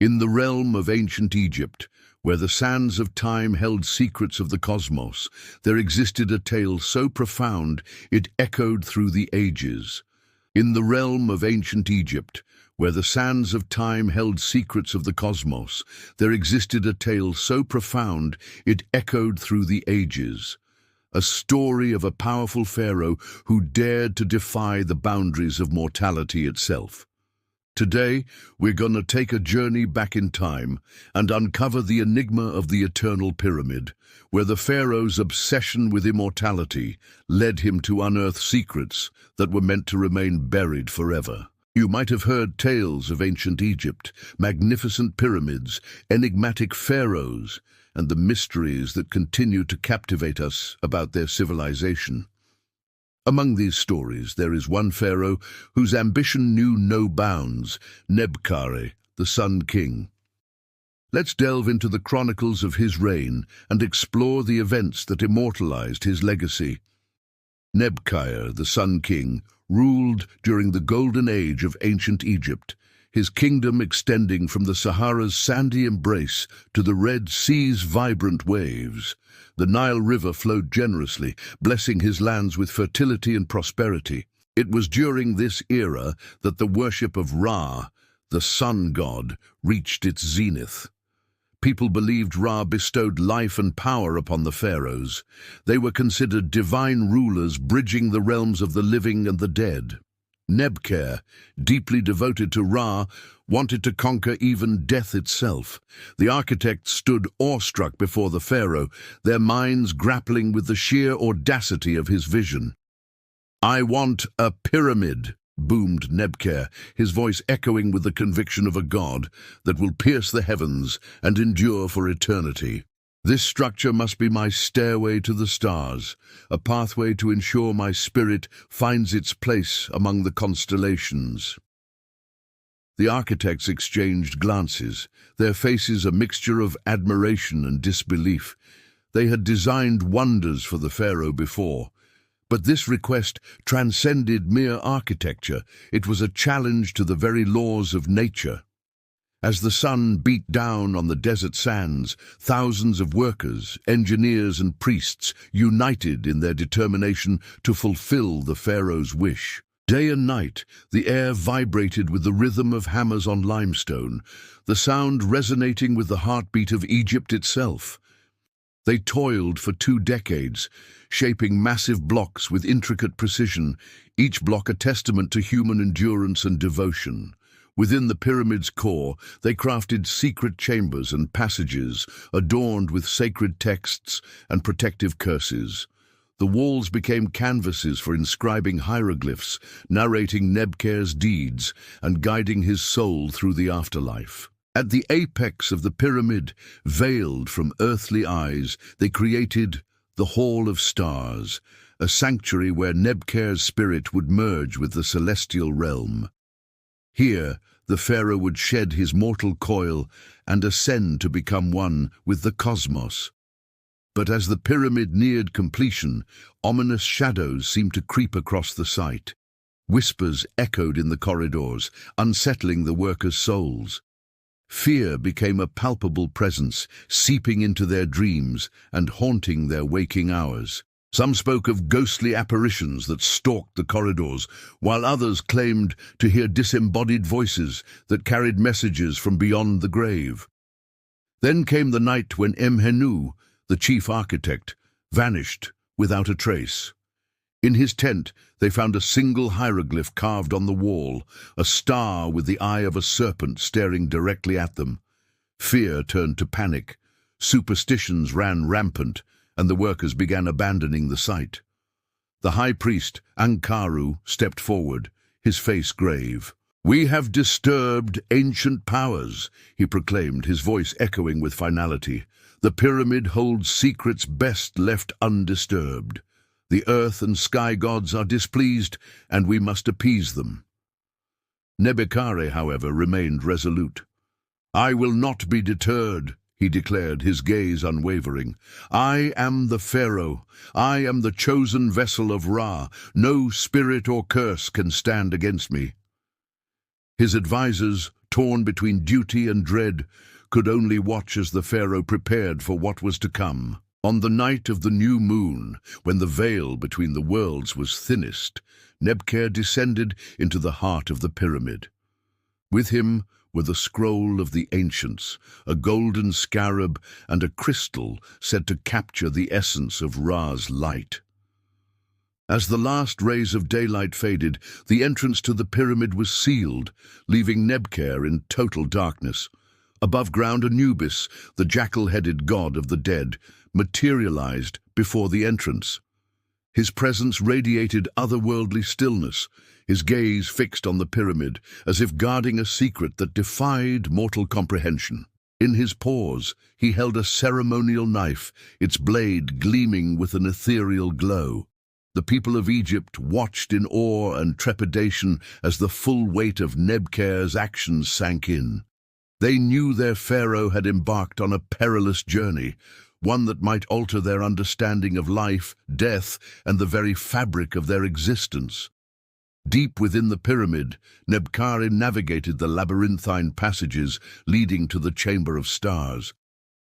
In the realm of ancient Egypt, where the sands of time held secrets of the cosmos, there existed a tale so profound it echoed through the ages. In the realm of ancient Egypt, where the sands of time held secrets of the cosmos, there existed a tale so profound it echoed through the ages. A story of a powerful pharaoh who dared to defy the boundaries of mortality itself. Today, we're going to take a journey back in time and uncover the enigma of the Eternal Pyramid, where the pharaoh's obsession with immortality led him to unearth secrets that were meant to remain buried forever. You might have heard tales of ancient Egypt, magnificent pyramids, enigmatic pharaohs, and the mysteries that continue to captivate us about their civilization. Among these stories, there is one pharaoh whose ambition knew no bounds, Nebkare, the Sun King. Let's delve into the chronicles of his reign and explore the events that immortalized his legacy. Nebkare, the Sun King, ruled during the golden age of ancient Egypt, his kingdom extending from the Sahara's sandy embrace to the Red Sea's vibrant waves. The Nile River flowed generously, blessing his lands with fertility and prosperity. It was during this era that the worship of Ra, the sun god, reached its zenith. People believed Ra bestowed life and power upon the pharaohs. They were considered divine rulers bridging the realms of the living and the dead. Nebkare, deeply devoted to Ra, wanted to conquer even death itself. The architects stood awestruck before the pharaoh, their minds grappling with the sheer audacity of his vision. "I want a pyramid," boomed Nebkare, his voice echoing with the conviction of a god that will pierce the heavens and endure for eternity. "This structure must be my stairway to the stars, a pathway to ensure my spirit finds its place among the constellations." The architects exchanged glances, their faces a mixture of admiration and disbelief. They had designed wonders for the pharaoh before, but this request transcended mere architecture. It was a challenge to the very laws of nature. As the sun beat down on the desert sands, thousands of workers, engineers and priests united in their determination to fulfill the pharaoh's wish. Day and night, the air vibrated with the rhythm of hammers on limestone, the sound resonating with the heartbeat of Egypt itself. They toiled for 2 decades, shaping massive blocks with intricate precision, each block a testament to human endurance and devotion. Within the pyramid's core, they crafted secret chambers and passages adorned with sacred texts and protective curses. The walls became canvases for inscribing hieroglyphs, narrating Nebkare's deeds and guiding his soul through the afterlife. At the apex of the pyramid, veiled from earthly eyes, they created the Hall of Stars, a sanctuary where Nebkare's spirit would merge with the celestial realm. Here, the pharaoh would shed his mortal coil and ascend to become one with the cosmos. But as the pyramid neared completion, ominous shadows seemed to creep across the site. Whispers echoed in the corridors, unsettling the workers' souls. Fear became a palpable presence, seeping into their dreams and haunting their waking hours. Some spoke of ghostly apparitions that stalked the corridors, while others claimed to hear disembodied voices that carried messages from beyond the grave. Then came the night when Mhenu, the chief architect, vanished without a trace. In his tent, they found a single hieroglyph carved on the wall, a star with the eye of a serpent staring directly at them. Fear turned to panic, superstitions ran rampant, and the workers began abandoning the site. The high priest, Ankaru, stepped forward, his face grave. "We have disturbed ancient powers," he proclaimed, his voice echoing with finality. "The pyramid holds secrets best left undisturbed. The earth and sky gods are displeased, and we must appease them." Nebkare, however, remained resolute. "I will not be deterred," he declared, his gaze unwavering. "I am the pharaoh. I am the chosen vessel of Ra. No spirit or curse can stand against me." His advisors torn between duty and dread, could only watch as the pharaoh prepared for what was to come. On the night of the new moon, when the veil between the worlds was thinnest, Nebkar descended into the heart of the pyramid. With him were the scroll of the ancients, a golden scarab, and a crystal said to capture the essence of Ra's light. As the last rays of daylight faded, the entrance to the pyramid was sealed, leaving Nebkar in total darkness. Above ground, Anubis, the jackal-headed god of the dead, materialized before the entrance. His presence radiated otherworldly stillness, his gaze fixed on the pyramid, as if guarding a secret that defied mortal comprehension. In his paws, he held a ceremonial knife, its blade gleaming with an ethereal glow. The people of Egypt watched in awe and trepidation as the full weight of Nebkar's actions sank in. They knew their pharaoh had embarked on a perilous journey, one that might alter their understanding of life, death, and the very fabric of their existence. Deep within the pyramid, Nebkar navigated the labyrinthine passages leading to the Chamber of Stars.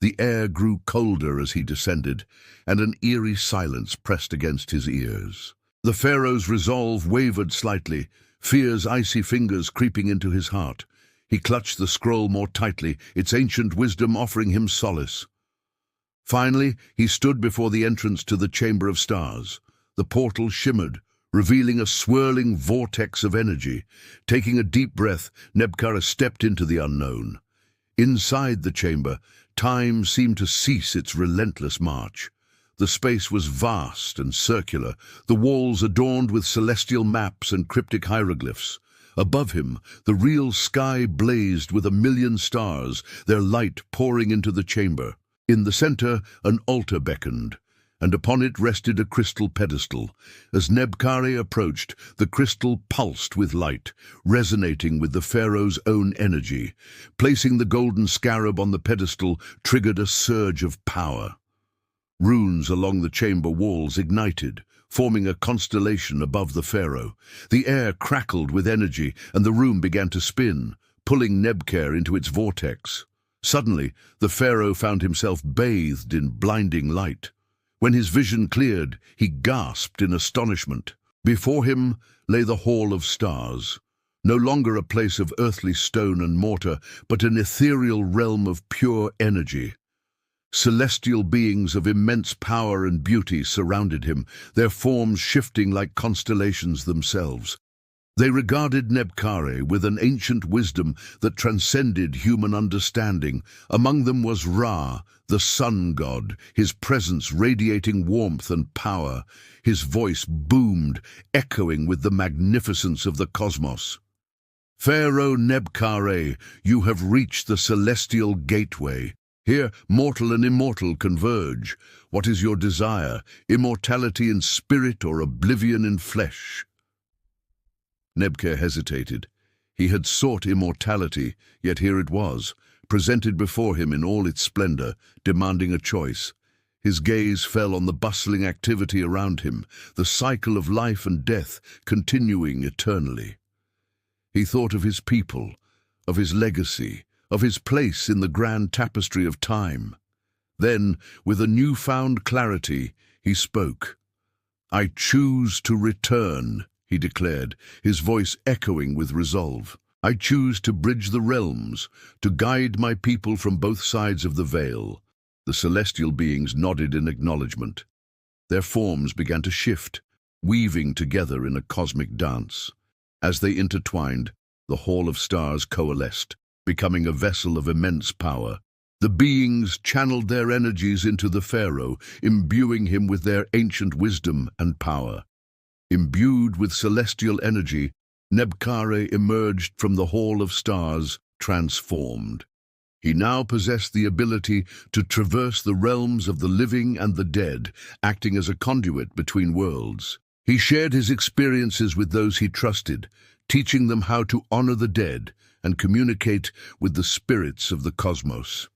The air grew colder as he descended, and an eerie silence pressed against his ears. The pharaoh's resolve wavered slightly, fear's icy fingers creeping into his heart. He clutched the scroll more tightly, its ancient wisdom offering him solace. Finally, he stood before the entrance to the Chamber of Stars. The portal shimmered, revealing a swirling vortex of energy. Taking a deep breath, Nebkar stepped into the unknown. Inside the chamber, time seemed to cease its relentless march. The space was vast and circular, the walls adorned with celestial maps and cryptic hieroglyphs. Above him, the real sky blazed with 1,000,000 stars, their light pouring into the chamber. In the center, an altar beckoned, and upon it rested a crystal pedestal. As Nebkar approached, the crystal pulsed with light, resonating with the pharaoh's own energy. Placing the golden scarab on the pedestal triggered a surge of power. Runes along the chamber walls ignited, forming a constellation above the pharaoh. The air crackled with energy, and the room began to spin, pulling Nebkar into its vortex. Suddenly, the pharaoh found himself bathed in blinding light. When his vision cleared, he gasped in astonishment. Before him lay the Hall of Stars, no longer a place of earthly stone and mortar, but an ethereal realm of pure energy. Celestial beings of immense power and beauty surrounded him, their forms shifting like constellations themselves. They regarded Nebkar with an ancient wisdom that transcended human understanding. Among them was Ra, the sun god, his presence radiating warmth and power. His voice boomed, echoing with the magnificence of the cosmos. "Pharaoh Nebkar, you have reached the celestial gateway. Here, mortal and immortal converge. What is your desire, immortality in spirit or oblivion in flesh?" Nebkar hesitated. He had sought immortality, yet here it was, presented before him in all its splendor, demanding a choice. His gaze fell on the bustling activity around him, the cycle of life and death continuing eternally. He thought of his people, of his legacy, of his place in the grand tapestry of time. Then, with a newfound clarity, he spoke. "I choose to return," he declared, his voice echoing with resolve. "I choose to bridge the realms, to guide my people from both sides of the veil." The celestial beings nodded in acknowledgement. Their forms began to shift, weaving together in a cosmic dance. As they intertwined, the Hall of Stars coalesced, becoming a vessel of immense power. The beings channeled their energies into the pharaoh, imbuing him with their ancient wisdom and power. Imbued with celestial energy, Nebkar emerged from the Hall of Stars transformed. He now possessed the ability to traverse the realms of the living and the dead, acting as a conduit between worlds. He shared his experiences with those he trusted, teaching them how to honor the dead and communicate with the spirits of the cosmos.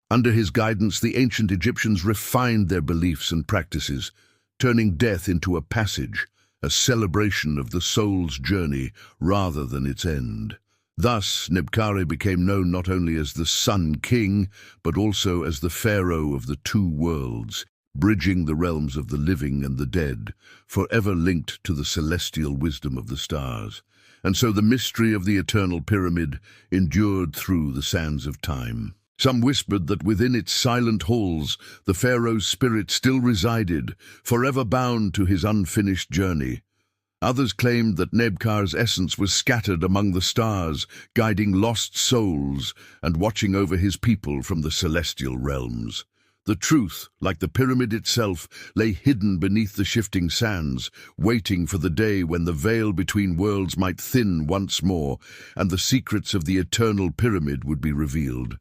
Under his guidance, the ancient Egyptians refined their beliefs and practices, turning death into a passage, a celebration of the soul's journey rather than its end. Thus, Nebkare became known not only as the Sun King, but also as the Pharaoh of the two worlds, bridging the realms of the living and the dead, forever linked to the celestial wisdom of the stars. And so the mystery of the eternal pyramid endured through the sands of time. Some whispered that within its silent halls the pharaoh's spirit still resided, forever bound to his unfinished journey. Others claimed that Nebkar's essence was scattered among the stars, guiding lost souls and watching over his people from the celestial realms. The truth, like the pyramid itself, lay hidden beneath the shifting sands, waiting for the day when the veil between worlds might thin once more and the secrets of the eternal pyramid would be revealed.